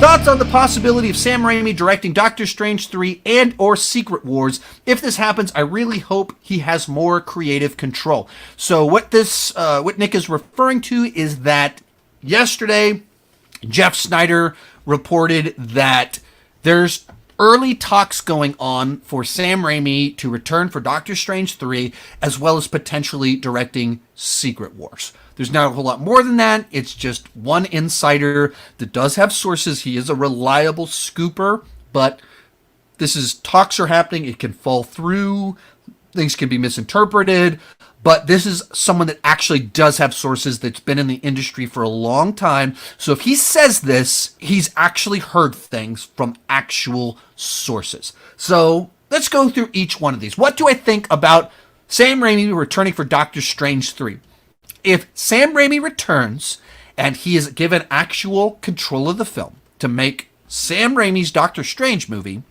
thoughts on the possibility of Sam Raimi directing Doctor Strange 3 and or Secret Wars? If this happens, I really hope he has more creative control. So what Nick is referring to is that yesterday, Jeff Sneider reported that there's early talks going on for Sam Raimi to return for Doctor Strange 3, as well as potentially directing Secret Wars. There's not a whole lot more than that. It's just one insider that does have sources. He is a reliable scooper, but talks are happening. It can fall through. Things can be misinterpreted. But this is someone that actually does have sources, that's been in the industry for a long time. So if he says this, he's actually heard things from actual sources. So let's go through each one of these. What do I think about Sam Raimi returning for Doctor Strange 3? If Sam Raimi returns and he is given actual control of the film to make Sam Raimi's Doctor Strange movie,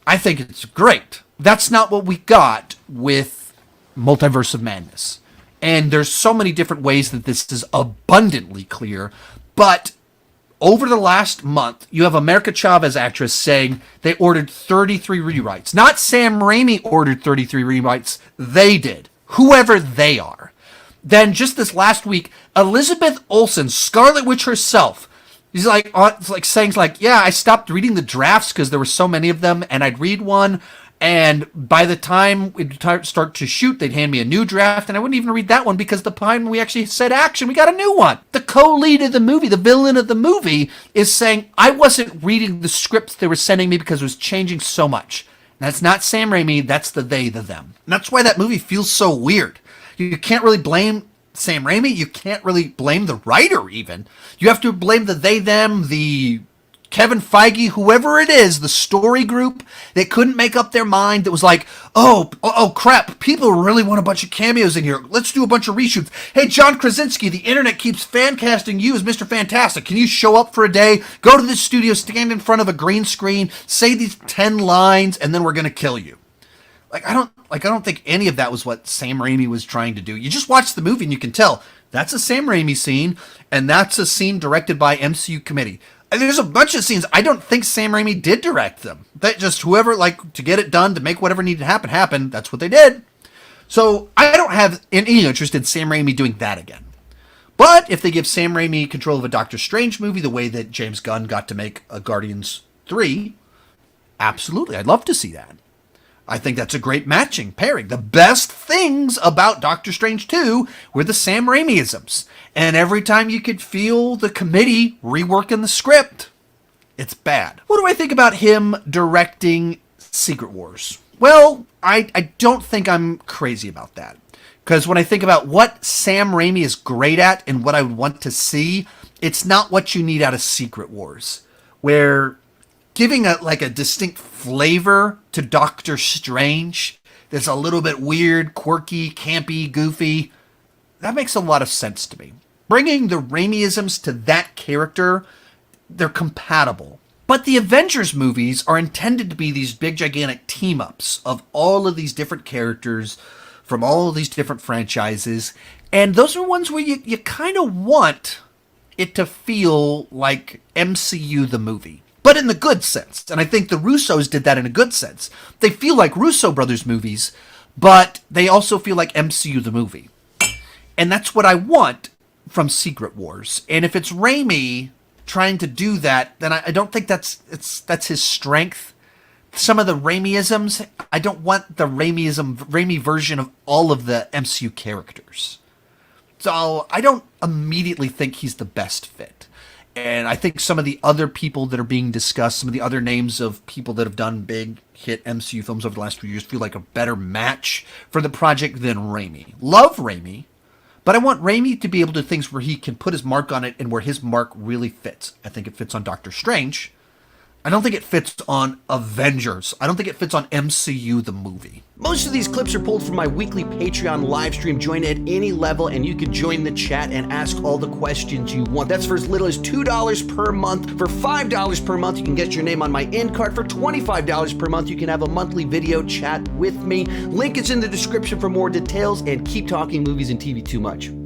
I think it's great. That's not what we got with Multiverse of Madness. And there's so many different ways that this is abundantly clear. But over the last month, you have America Chavez actress saying they ordered 33 rewrites. Not Sam Raimi ordered 33 rewrites. They did. Whoever they are. Then just this last week, Elizabeth Olsen, Scarlet Witch herself, he's like saying yeah, I stopped reading the drafts because there were so many of them, and I'd read one, and by the time we'd start to shoot, they'd hand me a new draft, and I wouldn't even read that one because the time we actually said action, we got a new one. The co-lead of the movie, the villain of the movie, is saying, I wasn't reading the scripts they were sending me because it was changing so much. And that's not Sam Raimi, that's the they, the them. And that's why that movie feels so weird. You can't really blame Sam Raimi. You can't really blame the writer even. You have to blame the they, them, the Kevin Feige, whoever it is, the story group that couldn't make up their mind, that was like, oh crap, people really want a bunch of cameos in here. Let's do a bunch of reshoots. Hey, John Krasinski, the internet keeps fan casting you as Mr. Fantastic. Can you show up for a day, go to the studio, stand in front of a green screen, say these 10 lines, and then we're going to kill you. I don't think any of that was what Sam Raimi was trying to do. You just watch the movie and you can tell that's a Sam Raimi scene, and that's a scene directed by MCU committee. And there's a bunch of scenes I don't think Sam Raimi did direct them. That just whoever, to get it done, to make whatever needed to happen, that's what they did. So I don't have any interest in Sam Raimi doing that again. But if they give Sam Raimi control of a Doctor Strange movie the way that James Gunn got to make a Guardians 3, absolutely, I'd love to see that. I think that's a great matching pairing. The best things about Doctor Strange 2 were the Sam Raimi-isms. And every time you could feel the committee reworking the script, it's bad. What do I think about him directing Secret Wars? Well, I don't think I'm crazy about that. Because when I think about what Sam Raimi is great at and what I would want to see, it's not what you need out of Secret Wars. Where giving a distinct flavor to Doctor Strange that's a little bit weird, quirky, campy, goofy, that makes a lot of sense to me. Bringing the Raimi-isms to that character, they're compatible. But the Avengers movies are intended to be these big, gigantic team-ups of all of these different characters from all of these different franchises, and those are ones where you kind of want it to feel like MCU the movie. But in the good sense. And I think the Russos did that in a good sense. They feel like Russo brothers movies, but they also feel like MCU the movie. And that's what I want from Secret Wars. And if it's Raimi trying to do that, then I don't think that's his strength. Some of the Raimi-isms, I don't want the Raimi version of all of the MCU characters. So I don't immediately think he's the best fit. And I think some of the other people that are being discussed, some of the other names of people that have done big hit MCU films over the last few years feel like a better match for the project than Raimi. Love Raimi, but I want Raimi to be able to do things where he can put his mark on it and where his mark really fits. I think it fits on Doctor Strange. I don't think it fits on Avengers. I don't think it fits on MCU the movie. Most of these clips are pulled from my weekly Patreon live stream. Join at any level and you can join the chat and ask all the questions you want. That's for as little as $2 per month. For $5 per month, you can get your name on my end card. For $25 per month, you can have a monthly video chat with me. Link is in the description for more details, and keep talking movies and TV too much.